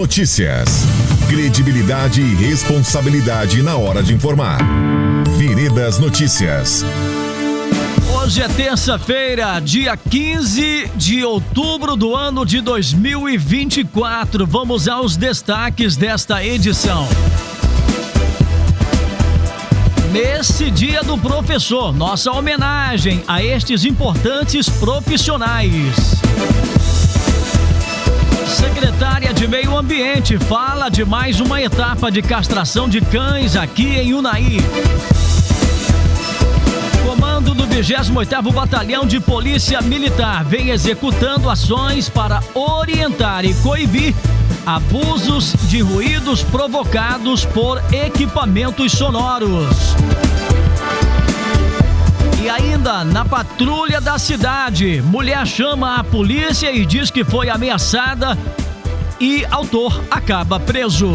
Notícias. Credibilidade e responsabilidade na hora de informar. Veredas Notícias. Hoje é terça-feira, dia 15 de outubro do ano de 2024. Vamos aos destaques desta edição. Nesse Dia do Professor, nossa homenagem a estes importantes profissionais. Secretária de Meio Ambiente fala de mais uma etapa de castração de cães aqui em Unai. Comando do 28º Batalhão de Polícia Militar vem executando ações para orientar e coibir abusos de ruídos provocados por equipamentos sonoros. E ainda, na patrulha da cidade, mulher chama a polícia e diz que foi ameaçada e autor acaba preso.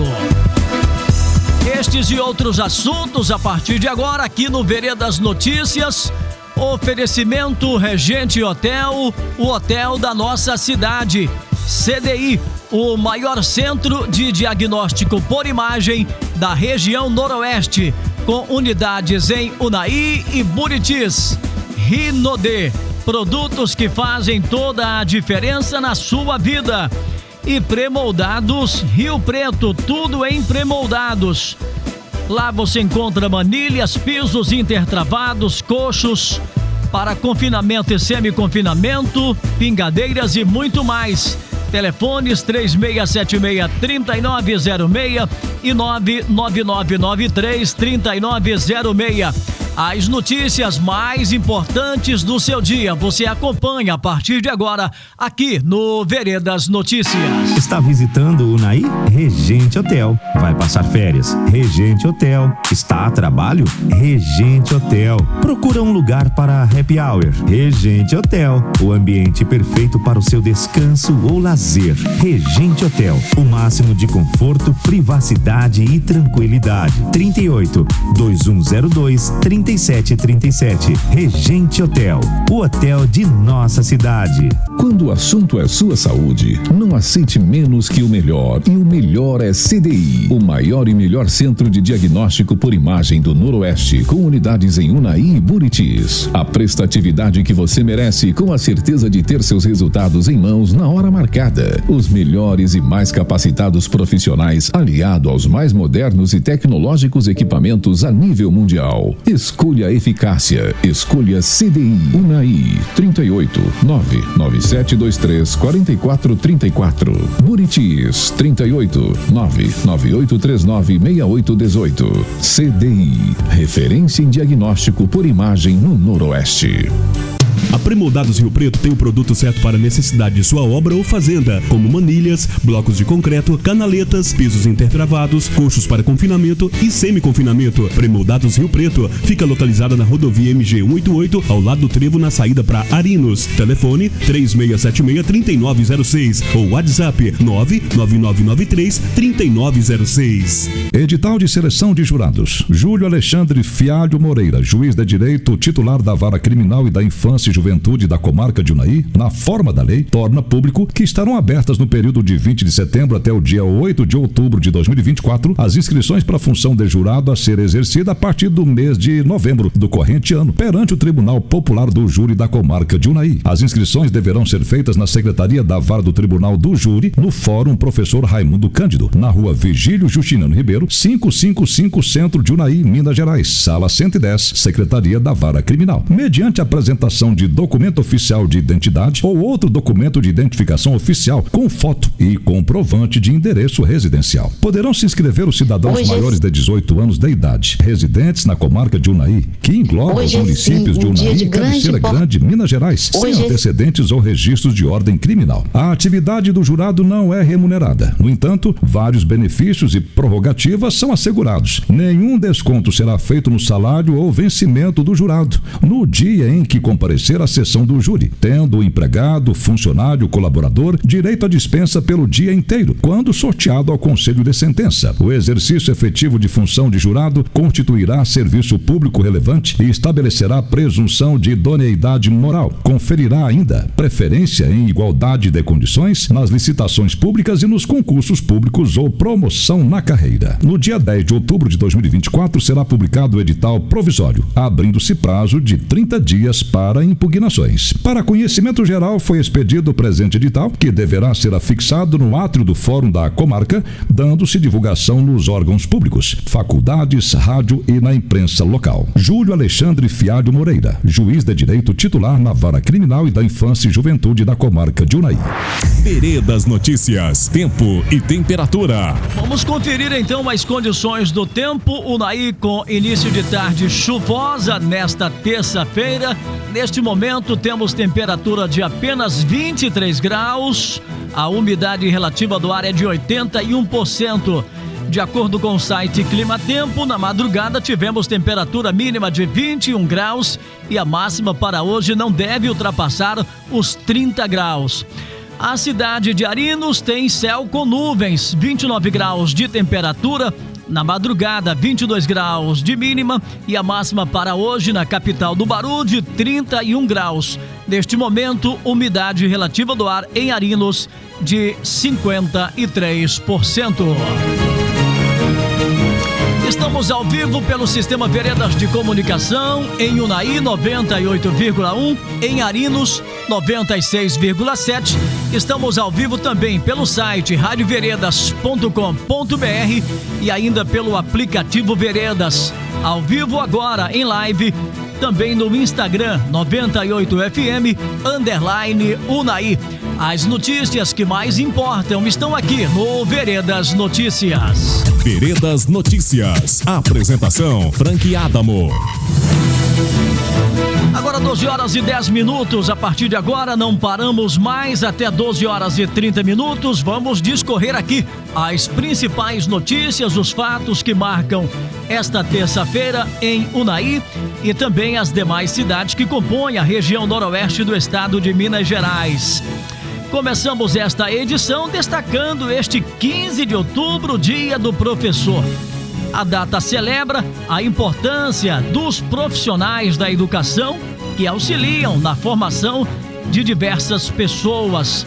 Estes e outros assuntos a partir de agora aqui no Veredas Notícias. Oferecimento Regente Hotel, o hotel da nossa cidade. CDI, o maior centro de diagnóstico por imagem da região noroeste, com unidades em Unai e Buritis. Rinode, produtos que fazem toda a diferença na sua vida. E Premoldados Rio Preto, tudo em premoldados. Lá você encontra manilhas, pisos intertravados, coxos para confinamento e semi-confinamento, pingadeiras e muito mais. Telefones 3676-3906 e 99993-3906. As notícias mais importantes do seu dia você acompanha a partir de agora aqui no Veredas Notícias. Está visitando o Unai? Regente Hotel. Vai passar férias? Regente Hotel. Está a trabalho? Regente Hotel. Procura um lugar para happy hour? Regente Hotel. O ambiente perfeito para o seu descanso ou lazer. Regente Hotel. O máximo de conforto, privacidade e tranquilidade. 38-2102-3737. Regente Hotel, o hotel de nossa cidade. Quando o assunto é sua saúde, não aceite menos que o melhor. E o melhor é CDI, o maior e melhor centro de diagnóstico por imagem do Noroeste, com unidades em Unai e Buritis. A prestatividade que você merece, com a certeza de ter seus resultados em mãos na hora marcada. Os melhores e mais capacitados profissionais, aliado aos mais modernos e tecnológicos equipamentos a nível mundial. Escolha eficácia. Escolha CDI. Unai 38 99723 4434. Buritis 38 99839 6818. CDI. Referência em diagnóstico por imagem no Noroeste. A Premoldados Rio Preto tem o produto certo para a necessidade de sua obra ou fazenda, como manilhas, blocos de concreto, canaletas, pisos intertravados, coxos para confinamento e semi-confinamento. Premoldados Rio Preto fica localizada na rodovia MG 188, ao lado do trevo na saída para Arinos. Telefone 3676-3906 ou WhatsApp 99993-3906. Edital de seleção de jurados. Júlio Alexandre Fialho Moreira, juiz de direito, titular da Vara Criminal e da Infância e Juventude da Comarca de Unai, na forma da lei, torna público que estarão abertas no período de 20 de setembro até o dia 8 de outubro de 2024 as inscrições para a função de jurado a ser exercida a partir do mês de novembro do corrente ano, perante o Tribunal Popular do Júri da Comarca de Unai. As inscrições deverão ser feitas na Secretaria da Vara do Tribunal do Júri, no Fórum Professor Raimundo Cândido, na Rua Vigílio Justiniano Ribeiro, 555 Centro de Unai, Minas Gerais, Sala 110, Secretaria da Vara Criminal, mediante apresentação de documento oficial de identidade ou outro documento de identificação oficial com foto e comprovante de endereço residencial. Poderão se inscrever os cidadãos maiores de 18 anos de idade, residentes na comarca de Unai, que engloba os municípios de Unai e Cabeceira Grande, Minas Gerais, sem antecedentes ou registros de ordem criminal. A atividade do jurado não é remunerada. No entanto, vários benefícios e prerrogativas são assegurados. Nenhum desconto será feito no salário ou vencimento do jurado, no dia em que comparecer comparecer à sessão do júri, tendo o empregado, funcionário, colaborador direito à dispensa pelo dia inteiro, quando sorteado ao Conselho de Sentença. O exercício efetivo de função de jurado constituirá serviço público relevante e estabelecerá presunção de idoneidade moral. Conferirá ainda preferência em igualdade de condições nas licitações públicas e nos concursos públicos ou promoção na carreira. No dia 10 de outubro de 2024 será publicado o edital provisório, abrindo-se prazo de 30 dias para impugnações. Para conhecimento geral, foi expedido o presente edital, que deverá ser afixado no átrio do Fórum da Comarca, dando-se divulgação nos órgãos públicos, faculdades, rádio e na imprensa local. Júlio Alexandre Fialho Moreira, juiz de direito titular na Vara Criminal e da Infância e Juventude da Comarca de Unaí. Veredas Notícias, tempo e temperatura. Vamos conferir então as condições do tempo. Unaí com início de tarde chuvosa nesta terça-feira. Neste momento temos temperatura de apenas 23 graus. A umidade relativa do ar é de 81%. De acordo com o site Clima Tempo, na madrugada tivemos temperatura mínima de 21 graus e a máxima para hoje não deve ultrapassar os 30 graus. A cidade de Arinos tem céu com nuvens, 29 graus de temperatura. Na madrugada, 22 graus de mínima e a máxima para hoje na capital do Baru de 31 graus. Neste momento, umidade relativa do ar em Arinos de 53%. Estamos ao vivo pelo Sistema Veredas de Comunicação, em Unaí 98,1, em Arinos 96,7. Estamos ao vivo também pelo site radioveredas.com.br e ainda pelo aplicativo Veredas. Ao vivo agora, em live, também no Instagram 98FM_Unaí. As notícias que mais importam estão aqui no Veredas Notícias. Veredas Notícias. Apresentação Frank Adamo. Agora 12 horas e 10 minutos. A partir de agora não paramos mais até 12 horas e 30 minutos. Vamos discorrer aqui as principais notícias, os fatos que marcam esta terça-feira em Unaí e também as demais cidades que compõem a região noroeste do estado de Minas Gerais. Começamos esta edição destacando este 15 de outubro, Dia do Professor. A data celebra a importância dos profissionais da educação que auxiliam na formação de diversas pessoas.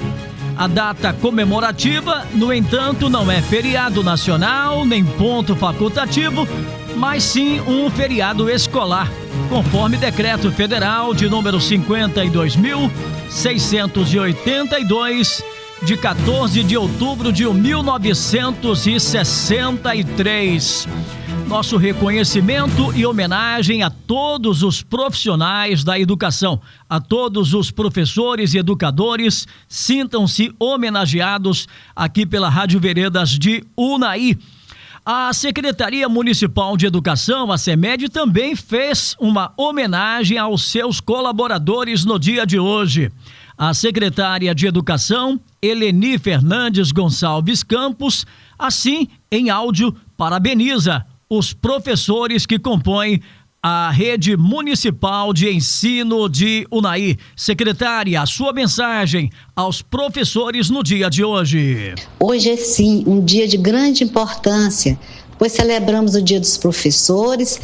A data comemorativa, no entanto, não é feriado nacional nem ponto facultativo, mas sim um feriado escolar, conforme decreto federal de número 52.682, de 14 de outubro de 1963. Nosso reconhecimento e homenagem a todos os profissionais da educação, a todos os professores e educadores, sintam-se homenageados aqui pela Rádio Veredas de Unaí. A Secretaria Municipal de Educação, a CEMED, também fez uma homenagem aos seus colaboradores no dia de hoje. A secretária de Educação, Eleni Fernandes Gonçalves Campos, assim, em áudio, parabeniza os professores que compõem a Rede Municipal de Ensino de Unaí. Secretária, a sua mensagem aos professores no dia de hoje. Hoje é sim um dia de grande importância, pois celebramos o Dia dos Professores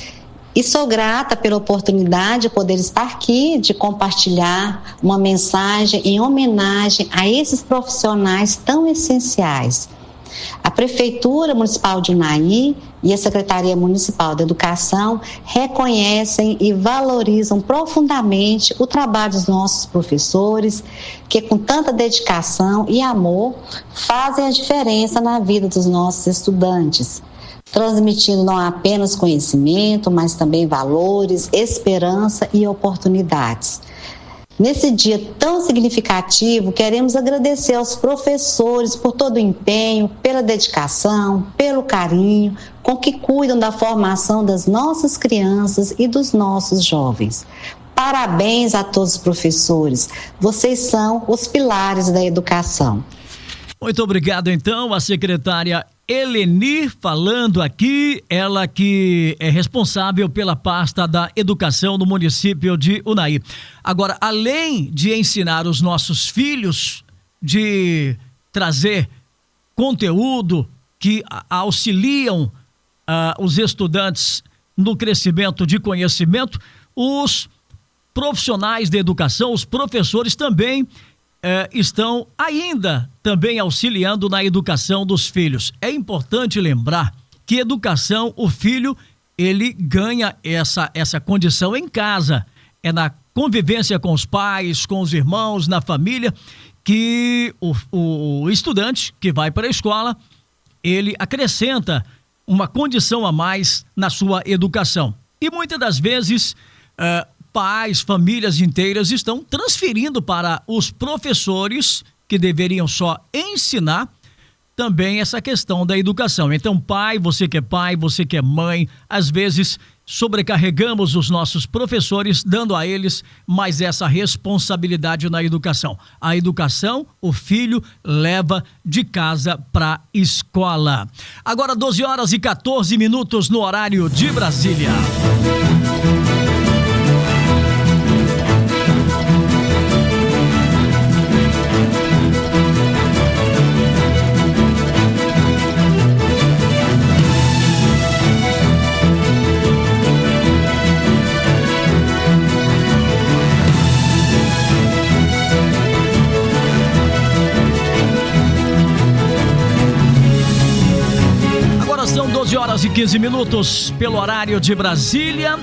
e sou grata pela oportunidade de poder estar aqui, de compartilhar uma mensagem em homenagem a esses profissionais tão essenciais. A Prefeitura Municipal de Unaí e a Secretaria Municipal de Educação reconhecem e valorizam profundamente o trabalho dos nossos professores, que com tanta dedicação e amor fazem a diferença na vida dos nossos estudantes, transmitindo não apenas conhecimento, mas também valores, esperança e oportunidades. Nesse dia tão significativo, queremos agradecer aos professores por todo o empenho, pela dedicação, pelo carinho com que cuidam da formação das nossas crianças e dos nossos jovens. Parabéns a todos os professores, vocês são os pilares da educação. Muito obrigado, então, a secretária Eleni falando aqui, ela que é responsável pela pasta da educação no município de Unai. Agora, além de ensinar os nossos filhos, de trazer conteúdo que auxiliam os estudantes no crescimento de conhecimento, os profissionais da educação, os professores também estão ainda também auxiliando na educação dos filhos. É importante lembrar que educação, o filho, ele ganha essa condição em casa, é na convivência com os pais, com os irmãos, na família, que o estudante que vai para a escola, ele acrescenta uma condição a mais na sua educação. E muitas das vezes, pais, famílias inteiras estão transferindo para os professores, que deveriam só ensinar, também essa questão da educação. Então, pai, você que é mãe, às vezes sobrecarregamos os nossos professores, dando a eles mais essa responsabilidade na educação. A educação, o filho leva de casa para escola. Agora 12h14 no horário de Brasília. São 12h15 pelo horário de Brasília.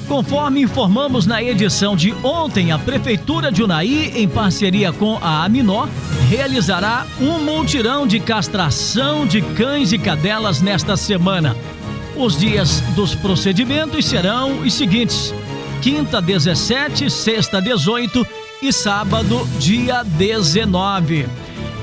Conforme informamos na edição de ontem, a Prefeitura de Unai, em parceria com a Aminó, realizará um mutirão de castração de cães e cadelas nesta semana. Os dias dos procedimentos serão os seguintes: quinta 17, sexta 18 e sábado dia 19.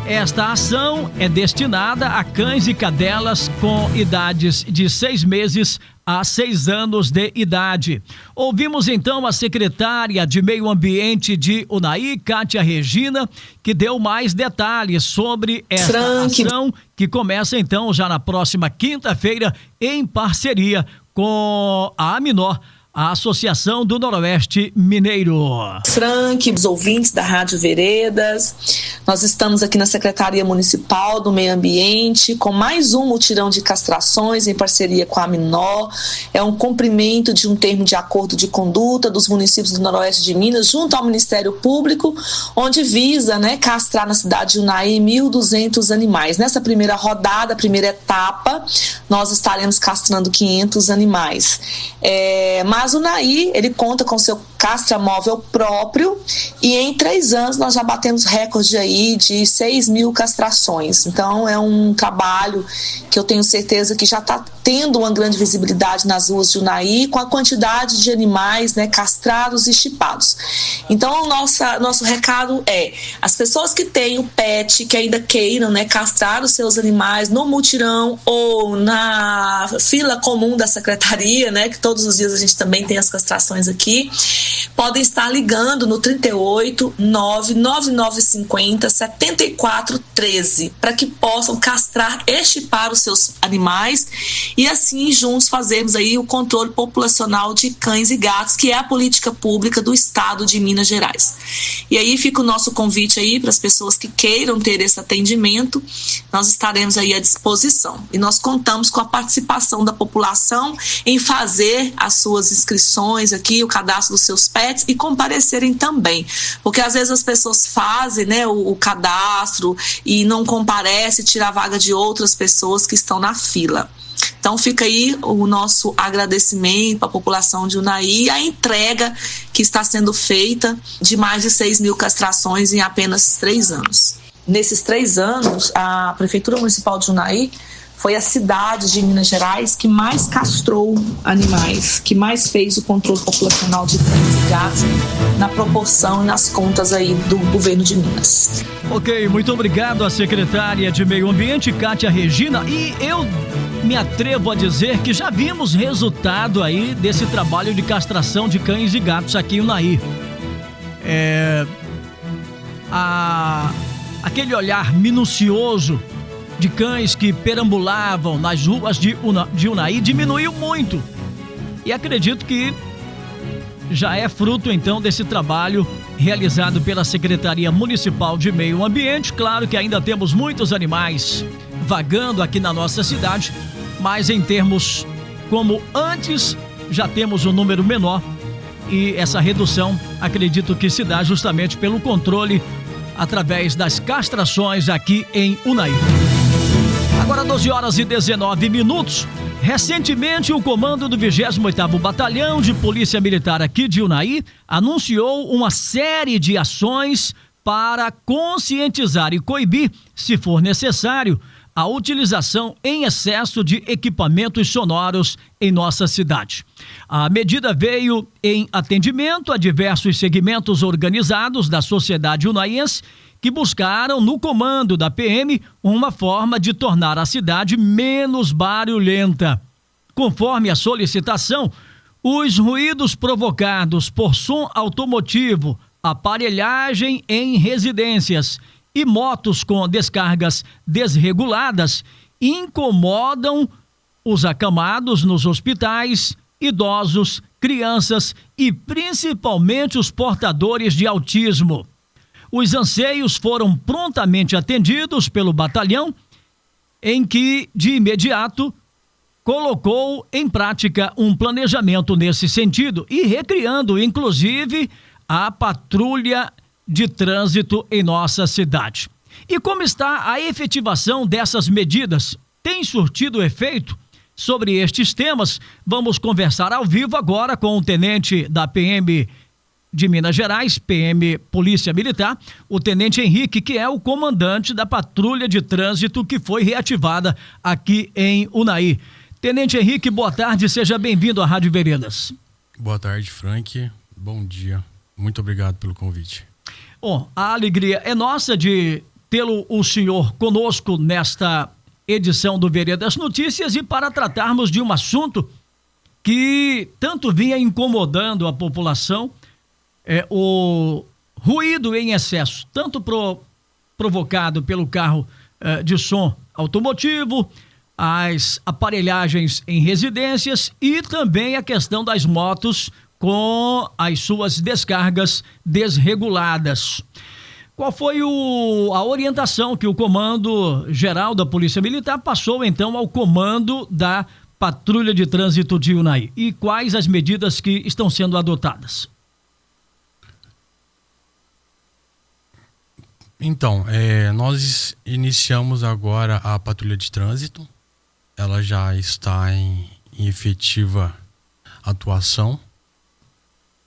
Esta ação é destinada a cães e cadelas com idades de 6 meses a 6 anos de idade. Ouvimos então a secretária de Meio Ambiente de Unai, Kátia Regina, que deu mais detalhes sobre esta ação, que começa então já na próxima quinta-feira, em parceria com a Aminó, a Associação do Noroeste Mineiro. Frank, os ouvintes da Rádio Veredas, nós estamos aqui na Secretaria Municipal do Meio Ambiente com mais um mutirão de castrações em parceria com a Aminó. É um cumprimento de um termo de acordo de conduta dos municípios do Noroeste de Minas junto ao Ministério Público, onde visa, castrar na cidade de Unai 1.200 animais. Nessa primeira rodada, primeira etapa, nós estaremos castrando 500 animais. Mas o Unai, ele conta com seu castramóvel próprio e em 3 anos nós já batemos recorde aí de 6.000 castrações. Então é um trabalho que eu tenho certeza que já está tendo uma grande visibilidade nas ruas de Unai, com a quantidade de animais castrados e chipados. Então nosso recado é: as pessoas que têm o pet, que ainda queiram castrar os seus animais no mutirão ou na fila comum da secretaria, que todos os dias a gente também tem as castrações aqui, podem estar ligando no 38 99950 7413 para que possam castrar e chipar os seus animais e assim juntos fazermos aí o controle populacional de cães e gatos, que é a política pública do estado de Minas Gerais. E aí fica o nosso convite aí para as pessoas que queiram ter esse atendimento, nós estaremos aí à disposição e nós contamos com a participação da população em fazer as suas inscrições aqui, o cadastro dos seus pets e comparecerem também, porque às vezes as pessoas fazem o cadastro e não comparecem, tira a vaga de outras pessoas que estão na fila. Então fica aí o nosso agradecimento à população de Unai e a entrega que está sendo feita de mais de 6.000 castrações em apenas 3 anos. Nesses 3 anos, a Prefeitura Municipal de Unai foi a cidade de Minas Gerais que mais castrou animais, que mais fez o controle populacional de cães e gatos na proporção e nas contas aí do governo de Minas. Ok, muito obrigado à secretária de Meio Ambiente, Kátia Regina, e eu me atrevo a dizer que já vimos resultado aí desse trabalho de castração de cães e gatos aqui em Unai. aquele olhar minucioso de cães que perambulavam nas ruas de Unai diminuiu muito. E acredito que já é fruto então desse trabalho realizado pela Secretaria Municipal de Meio Ambiente. Claro que ainda temos muitos animais vagando aqui na nossa cidade, mas em termos como antes, já temos um número menor, e essa redução acredito que se dá justamente pelo controle através das castrações aqui em Unai. Agora 12h19. Recentemente, o comando do 28º Batalhão de Polícia Militar aqui de Unai anunciou uma série de ações para conscientizar e coibir, se for necessário, a utilização em excesso de equipamentos sonoros em nossa cidade. A medida veio em atendimento a diversos segmentos organizados da sociedade unaiense que buscaram, no comando da PM, uma forma de tornar a cidade menos barulhenta. Conforme a solicitação, os ruídos provocados por som automotivo, aparelhagem em residências e motos com descargas desreguladas incomodam os acamados nos hospitais, idosos, crianças e principalmente os portadores de autismo. Os anseios foram prontamente atendidos pelo batalhão, em que, de imediato, colocou em prática um planejamento nesse sentido e recriando, inclusive, a patrulha de trânsito em nossa cidade. E como está a efetivação dessas medidas? Tem surtido efeito? Sobre estes temas, vamos conversar ao vivo agora com o tenente da PM de Minas Gerais, PM Polícia Militar, o tenente Henrique, que é o comandante da patrulha de trânsito que foi reativada aqui em Unai. Tenente Henrique, boa tarde, seja bem-vindo à Rádio Veredas. Boa tarde, Frank, bom dia, muito obrigado pelo convite. Bom, a alegria é nossa de tê-lo o senhor conosco nesta edição do Veredas Notícias e para tratarmos de um assunto que tanto vinha incomodando a população, o ruído em excesso, tanto provocado pelo carro de som automotivo, as aparelhagens em residências e também a questão das motos com as suas descargas desreguladas. Qual foi a orientação que o Comando Geral da Polícia Militar passou então ao comando da Patrulha de Trânsito de Unai? E quais as medidas que estão sendo adotadas? Então, nós iniciamos agora a patrulha de trânsito, ela já está em efetiva atuação.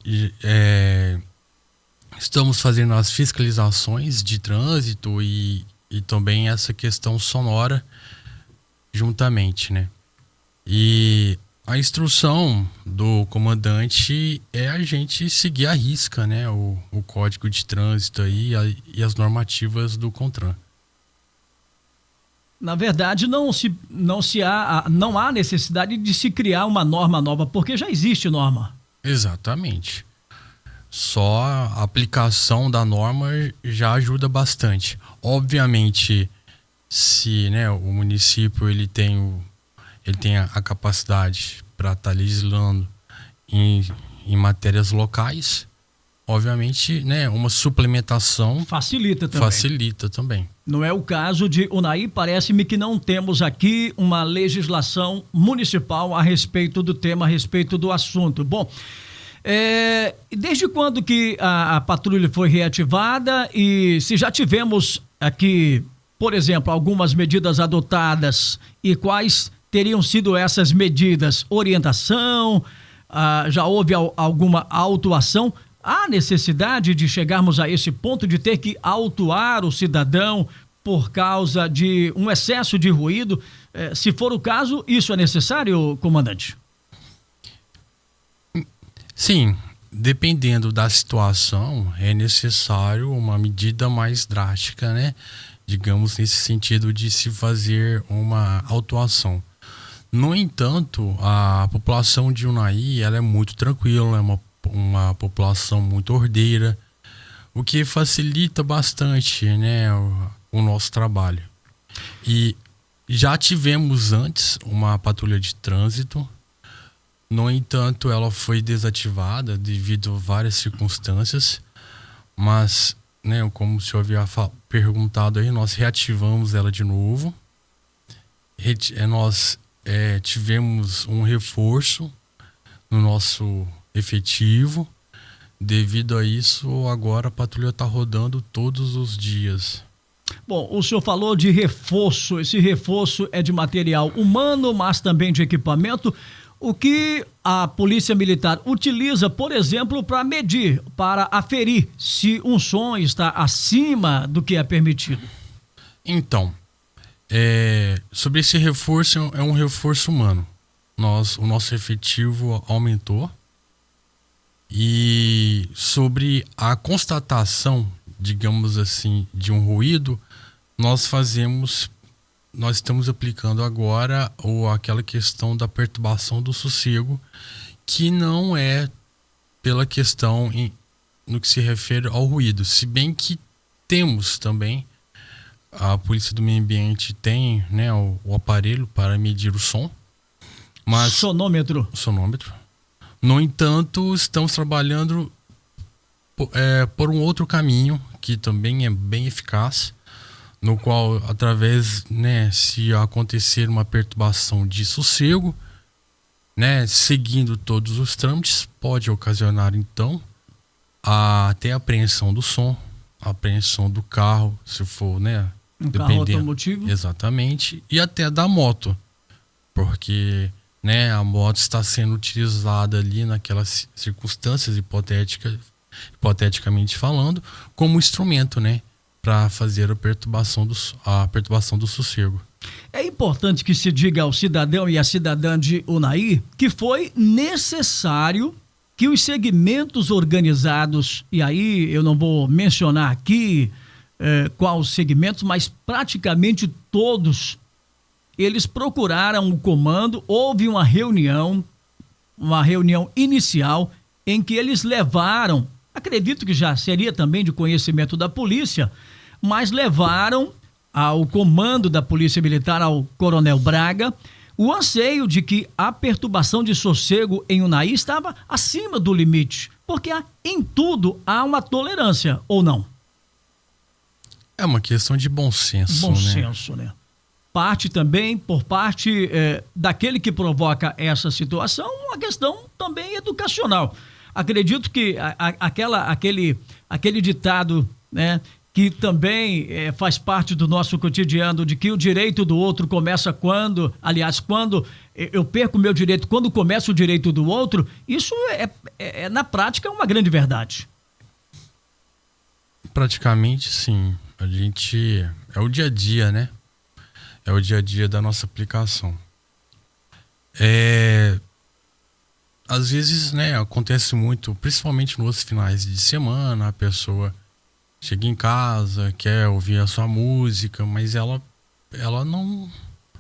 E, estamos fazendo as fiscalizações de trânsito e também essa questão sonora juntamente, né? E a instrução do comandante é a gente seguir à risca, né? O código de trânsito aí e as normativas do CONTRAN. Na verdade, não há necessidade de se criar uma norma nova, porque já existe norma. Exatamente. Só a aplicação da norma já ajuda bastante. Obviamente, se, né, o município ele tem a capacidade para estar legislando em matérias locais, obviamente, né, uma suplementação facilita também. Não é o caso de Unai, parece-me que não temos aqui uma legislação municipal a respeito do tema, a respeito do assunto. Bom, desde quando que a patrulha foi reativada e se já tivemos aqui, por exemplo, algumas medidas adotadas e quais teriam sido essas medidas? Orientação, já houve alguma autuação? Há necessidade de chegarmos a esse ponto de ter que autuar o cidadão por causa de um excesso de ruído? Se for o caso, isso é necessário, comandante? Sim, dependendo da situação, é necessário uma medida mais drástica, né? Digamos, nesse sentido de se fazer uma autuação. No entanto, a população de Unai, ela é muito tranquila, é uma população muito ordeira. o que facilita bastante, né, o nosso trabalho. E já tivemos antes uma patrulha de trânsito, no entanto ela foi desativada devido a várias circunstâncias, mas, né, como o senhor havia perguntado aí, nós reativamos ela de novo. Nós tivemos um reforço no nosso efetivo. Devido a isso, agora a patrulha está rodando todos os dias. Bom, o senhor falou de reforço. Esse reforço é de material humano, mas também de equipamento. O que a Polícia Militar utiliza, por exemplo, para medir, para aferir se um som está acima do que é permitido? Então, sobre esse reforço, é um reforço humano. O nosso efetivo aumentou. E sobre a constatação, digamos assim, de um ruído, nós estamos aplicando agora aquela questão da perturbação do sossego, que não é pela questão no que se refere ao ruído, se bem que temos também, a Polícia do Meio Ambiente tem, né, o aparelho para medir o som, mas sonômetro. No entanto, estamos trabalhando por um outro caminho que também é bem eficaz, no qual, através, né, se acontecer uma perturbação de sossego, né, seguindo todos os trâmites, pode ocasionar então até a apreensão do som, a apreensão do carro, se for, né, carro automotivo. Exatamente, e até da moto, porque, né, a moto está sendo utilizada ali naquelas circunstâncias hipoteticamente falando, como instrumento, né, para fazer a perturbação do sossego. É importante que se diga ao cidadão e à cidadã de Unai que foi necessário que os segmentos organizados, e aí eu não vou mencionar aqui quais segmentos, mas praticamente todos, eles procuraram o comando. Houve uma reunião inicial em que eles levaram, acredito que já seria também de conhecimento da polícia, mas levaram ao comando da Polícia Militar, ao Coronel Braga, o anseio de que a perturbação de sossego em Unai estava acima do limite, porque em tudo há uma tolerância, ou não? É uma questão de bom senso, Bom senso, né? Por parte daquele que provoca essa situação, uma questão também educacional. Acredito que aquele ditado, né, que também faz parte do nosso cotidiano, de que o direito do outro começa quando eu perco o meu direito, quando começa o direito do outro, isso na prática é uma grande verdade. Praticamente sim. É o dia a dia, né? É o dia a dia da nossa aplicação. Às vezes, né, acontece muito, principalmente nos finais de semana, a pessoa chega em casa, quer ouvir a sua música, mas ela não,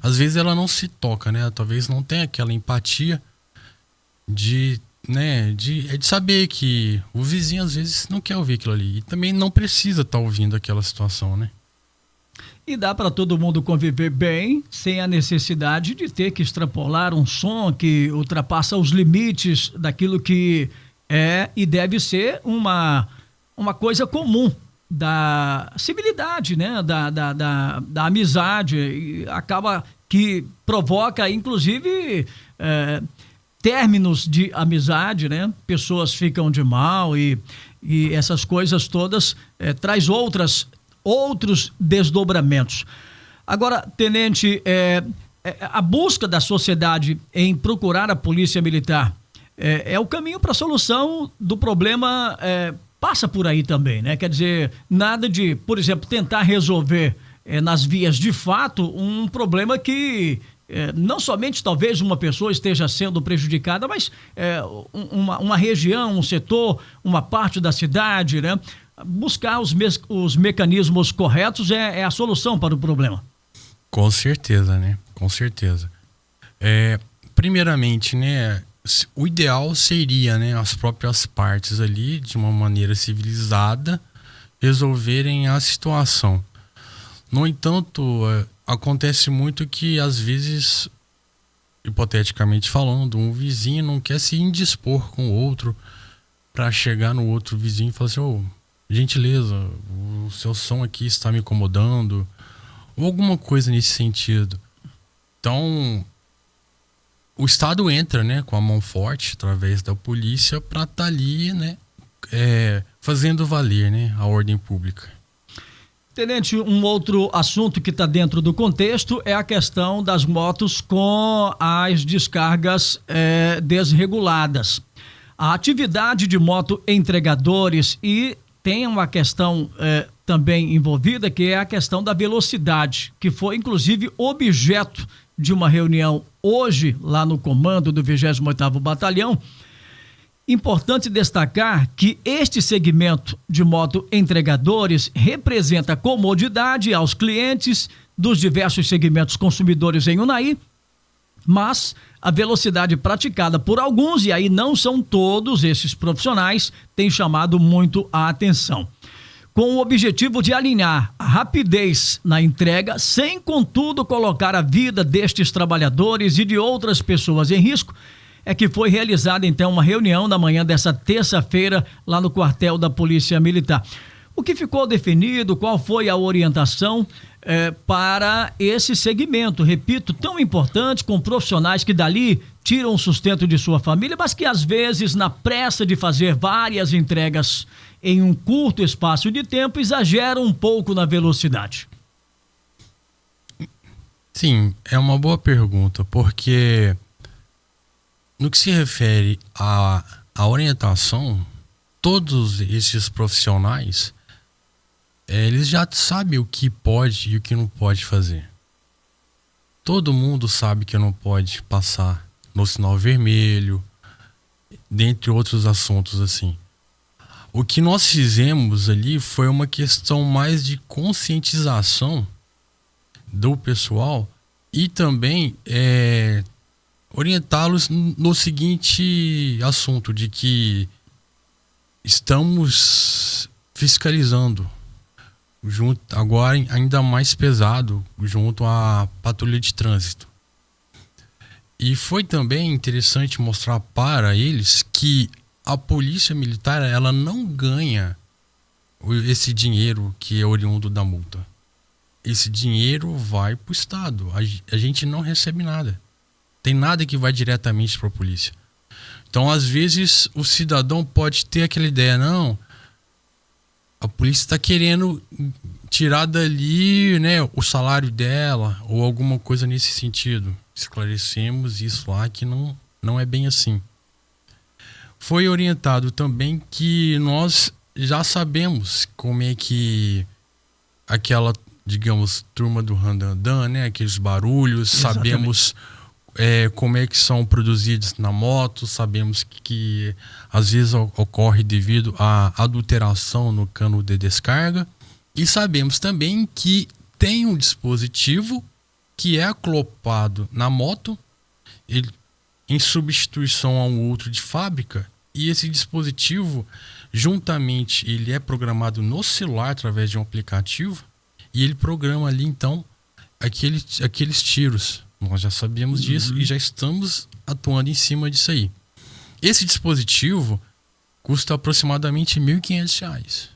às vezes ela não se toca, né? Talvez não tenha aquela empatia de saber que o vizinho às vezes não quer ouvir aquilo ali e também não precisa estar ouvindo aquela situação, né? E dá para todo mundo conviver bem, sem a necessidade de ter que extrapolar um som que ultrapassa os limites daquilo que é e deve ser uma coisa comum da civilidade, né? Da amizade, e acaba que provoca, inclusive, términos de amizade, né? Pessoas ficam de mal e essas coisas todas traz outros desdobramentos. Agora, tenente, a busca da sociedade em procurar a Polícia Militar é o caminho para a solução do problema, passa por aí também, né? Quer dizer, nada de, por exemplo, tentar resolver nas vias de fato um problema que não somente talvez uma pessoa esteja sendo prejudicada, mas uma região, um setor, uma parte da cidade, né? Buscar os mecanismos corretos é a solução para o problema. Com certeza, né? Com certeza. Primeiramente, né, o ideal seria, né, as próprias partes ali, de uma maneira civilizada, resolverem a situação. No entanto, acontece muito que às vezes, hipoteticamente falando, um vizinho não quer se indispor com o outro para chegar no outro vizinho e falar assim: gentileza, o seu som aqui está me incomodando, ou alguma coisa nesse sentido. Então, o Estado entra, né, com a mão forte através da polícia para estar ali, né, fazendo valer, né, a ordem pública. Tenente, um outro assunto que está dentro do contexto é a questão das motos com as descargas desreguladas. A atividade de moto entregadores e tem uma questão também envolvida, que é a questão da velocidade, que foi inclusive objeto de uma reunião hoje lá no comando do 28º Batalhão. Importante destacar que este segmento de moto entregadores representa comodidade aos clientes dos diversos segmentos consumidores em Unai, mas a velocidade praticada por alguns, e aí não são todos esses profissionais, tem chamado muito a atenção. Com o objetivo de alinhar a rapidez na entrega, sem contudo colocar a vida destes trabalhadores e de outras pessoas em risco, é que foi realizada então uma reunião na manhã dessa terça-feira lá no quartel da Polícia Militar. O que ficou definido, qual foi a orientação para esse segmento, repito, tão importante, com profissionais que dali tiram o sustento de sua família, mas que às vezes, na pressa de fazer várias entregas em um curto espaço de tempo, exageram um pouco na velocidade? Sim, é uma boa pergunta, porque no que se refere à orientação, todos esses profissionais, eles já sabem o que pode e o que não pode fazer. Todo mundo sabe que não pode passar no sinal vermelho, dentre outros assuntos assim. O que nós fizemos ali foi uma questão mais de conscientização do pessoal e também orientá-los no seguinte assunto, de que estamos fiscalizando, agora ainda mais pesado, junto à patrulha de trânsito. E foi também interessante mostrar para eles que a polícia militar, ela não ganha esse dinheiro que é oriundo da multa. Esse dinheiro vai para o Estado. A gente não recebe nada. Tem nada que vai diretamente para a polícia. Então, às vezes, o cidadão pode ter aquela ideia, não, a polícia está querendo tirar dali, né, o salário dela ou alguma coisa nesse sentido. Esclarecemos isso lá, que não é bem assim. Foi orientado também que nós já sabemos como é que aquela, digamos, turma do randandan, né, aqueles barulhos, exatamente. Sabemos como é que são produzidos na moto, sabemos que às vezes ocorre devido à adulteração no cano de descarga, e sabemos também que tem um dispositivo que é acoplado na moto, ele, em substituição a um outro de fábrica, e esse dispositivo, juntamente, ele é programado no celular através de um aplicativo, e ele programa ali então aqueles tiros. Nós já sabíamos disso e já estamos atuando em cima disso aí. Esse dispositivo custa aproximadamente R$ 1.500.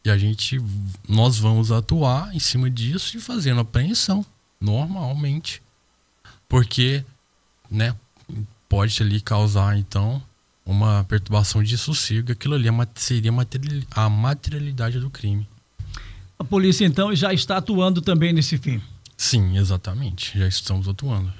E nós vamos atuar em cima disso e fazendo apreensão normalmente. Porque, né, pode ali causar então uma perturbação de sossego. Aquilo ali seria a materialidade do crime. A polícia então já está atuando também nesse fim. Sim, exatamente. Já estamos atuando.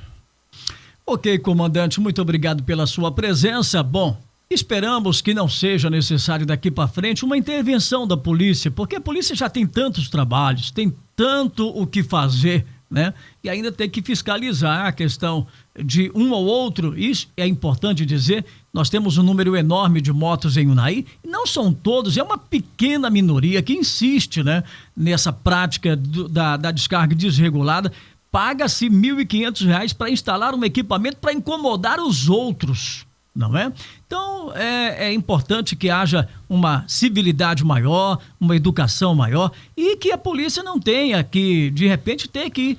Ok, comandante, muito obrigado pela sua presença. Bom, esperamos que não seja necessário daqui para frente uma intervenção da polícia, porque a polícia já tem tantos trabalhos, tem tanto o que fazer, né? E ainda tem que fiscalizar a questão de um ou outro. Isso é importante dizer. Nós temos um número enorme de motos em Unai, não são todos, é uma pequena minoria que insiste, né, nessa prática da descarga desregulada. Paga-se R$ 1.500 para instalar um equipamento para incomodar os outros. não é? Então, é importante que haja uma civilidade maior, uma educação maior e que a polícia não tenha que, de repente, ter que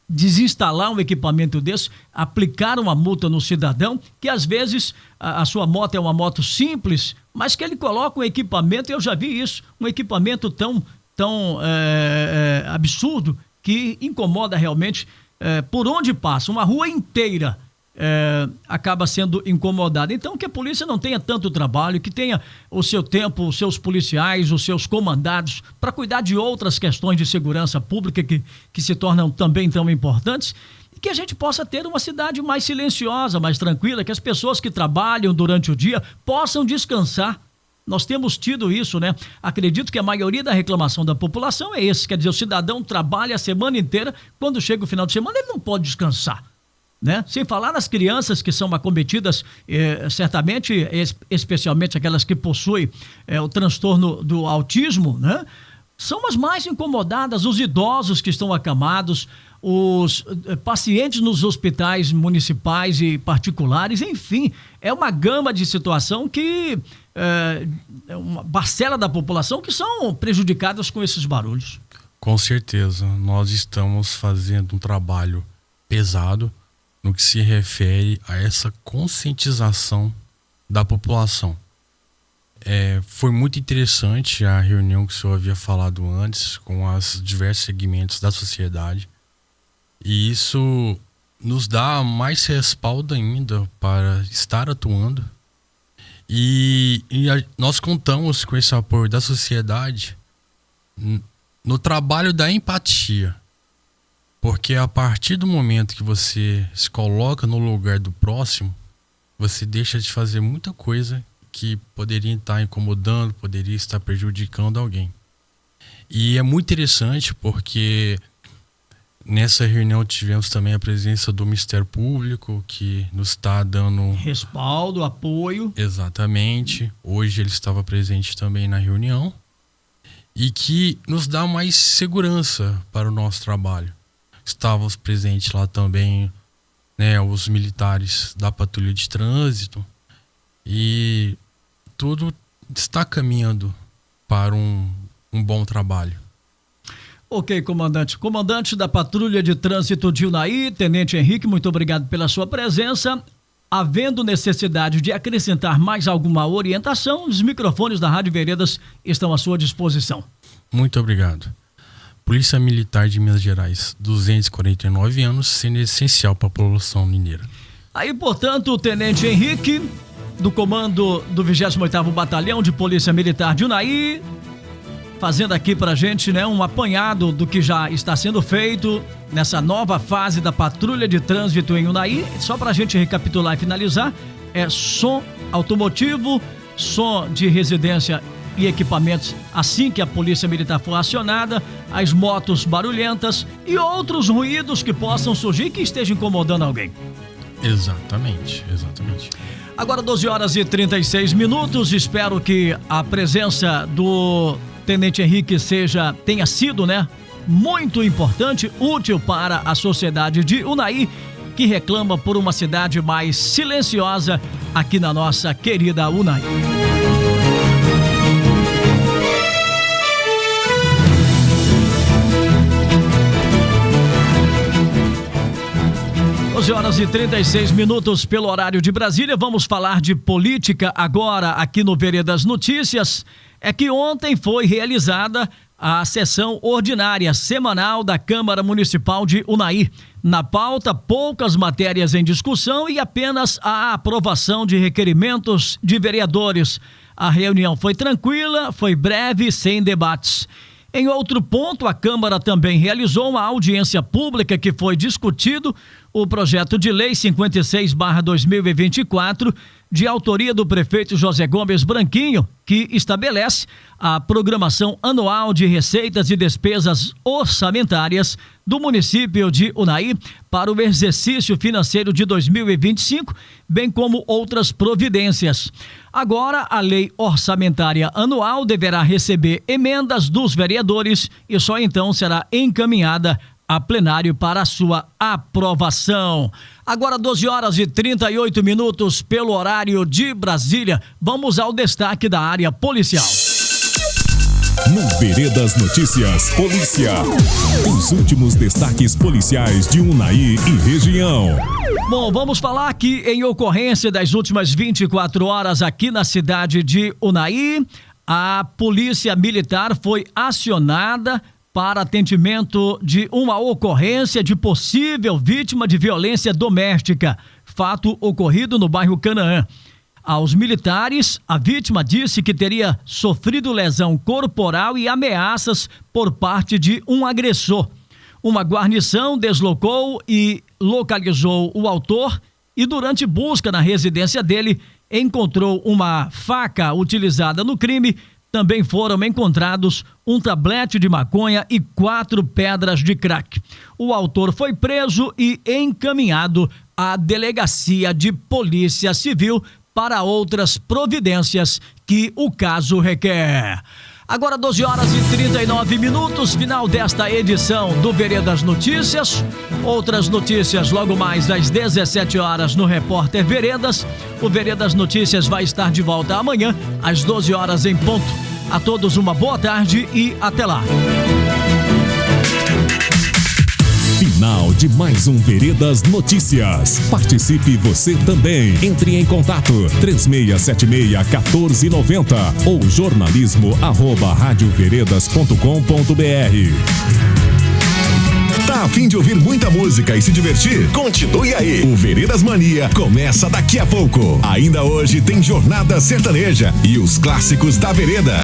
desinstalar um equipamento desse, aplicar uma multa no cidadão, que às vezes a sua moto é uma moto simples, mas que ele coloca um equipamento, eu já vi isso, um equipamento tão absurdo que incomoda realmente por onde passa, uma rua inteira acaba sendo incomodada. Então, que a polícia não tenha tanto trabalho, que tenha o seu tempo, os seus policiais, os seus comandados para cuidar de outras questões de segurança pública que se tornam também tão importantes, e que a gente possa ter uma cidade mais silenciosa, mais tranquila, que as pessoas que trabalham durante o dia possam descansar. Nós temos tido isso, né? Acredito que a maioria da reclamação da população é esse, quer dizer, o cidadão trabalha a semana inteira, quando chega o final de semana ele não pode descansar, né? Sem falar nas crianças que são acometidas, certamente, especialmente aquelas que possuem o transtorno do autismo, né? São as mais incomodadas, os idosos que estão acamados, os pacientes nos hospitais municipais e particulares, enfim, é uma gama de situação que uma parcela da população que são prejudicadas com esses barulhos. Com certeza, nós estamos fazendo um trabalho pesado no que se refere a essa conscientização da população. Foi muito interessante a reunião que o senhor havia falado antes com os diversos segmentos da sociedade, e isso nos dá mais respaldo ainda para estar atuando, e nós contamos com esse apoio da sociedade no trabalho da empatia. Porque a partir do momento que você se coloca no lugar do próximo, você deixa de fazer muita coisa que poderia estar incomodando, poderia estar prejudicando alguém. E é muito interessante porque nessa reunião tivemos também a presença do Ministério Público, que nos está dando respaldo, apoio. Exatamente. Hoje ele estava presente também na reunião e que nos dá mais segurança para o nosso trabalho. Estávamos presentes lá também, né, os militares da patrulha de trânsito, e tudo está caminhando para um bom trabalho. Ok, comandante. Comandante da patrulha de trânsito de Unai, Tenente Henrique, muito obrigado pela sua presença. Havendo necessidade de acrescentar mais alguma orientação, os microfones da Rádio Veredas estão à sua disposição. Muito obrigado. Polícia Militar de Minas Gerais, 249 anos, sendo essencial para a população mineira. Aí, portanto, o Tenente Henrique, do comando do 28º Batalhão de Polícia Militar de Unai, fazendo aqui pra gente, né, um apanhado do que já está sendo feito nessa nova fase da patrulha de trânsito em Unai. Só pra gente recapitular e finalizar, som automotivo, som de residência e equipamentos assim que a Polícia Militar for acionada, as motos barulhentas e outros ruídos que possam surgir que estejam incomodando alguém. Exatamente. Agora 12h36, espero que a presença do Tenente Henrique tenha sido, né, muito importante, útil para a sociedade de Unai, que reclama por uma cidade mais silenciosa aqui na nossa querida Unai. Horas e 36 pelo horário de Brasília. Vamos falar de política agora aqui no Veredas Notícias. É que ontem foi realizada a sessão ordinária semanal da Câmara Municipal de Unai. Na pauta, poucas matérias em discussão e apenas a aprovação de requerimentos de vereadores. A reunião foi tranquila, foi breve, sem debates. Em outro ponto, a Câmara também realizou uma audiência pública que foi discutido o projeto de lei 56/2024, de autoria do prefeito José Gomes Branquinho, que estabelece a programação anual de receitas e despesas orçamentárias do município de Unai para o exercício financeiro de 2025, bem como outras providências. Agora, a lei orçamentária anual deverá receber emendas dos vereadores e só então será encaminhada a plenário para sua aprovação. Agora 12h38 pelo horário de Brasília. Vamos ao destaque da área policial. No Veredas Notícias, polícia. Os últimos destaques policiais de Unai e região. Bom, vamos falar aqui em ocorrência das últimas 24 horas aqui na cidade de Unai. A Polícia Militar foi acionada para atendimento de uma ocorrência de possível vítima de violência doméstica. Fato ocorrido no bairro Canaã. Aos militares, a vítima disse que teria sofrido lesão corporal e ameaças por parte de um agressor. Uma guarnição deslocou e localizou o autor e, durante busca na residência dele, encontrou uma faca utilizada no crime. Também foram encontrados um tablete de maconha e 4 pedras de crack. O autor foi preso e encaminhado à Delegacia de Polícia Civil para outras providências que o caso requer. Agora 12h39, final desta edição do Veredas Notícias. Outras notícias logo mais às 17 horas no Repórter Veredas. O Veredas Notícias vai estar de volta amanhã às 12 horas em ponto. A todos uma boa tarde e até lá. Final de mais um Veredas Notícias. Participe você também. Entre em contato 3676-1490 ou jornalismo@radioveredas.com.br. Tá a fim de ouvir muita música e se divertir? Continue aí. O Veredas Mania começa daqui a pouco. Ainda hoje tem Jornada Sertaneja e os clássicos da Vereda.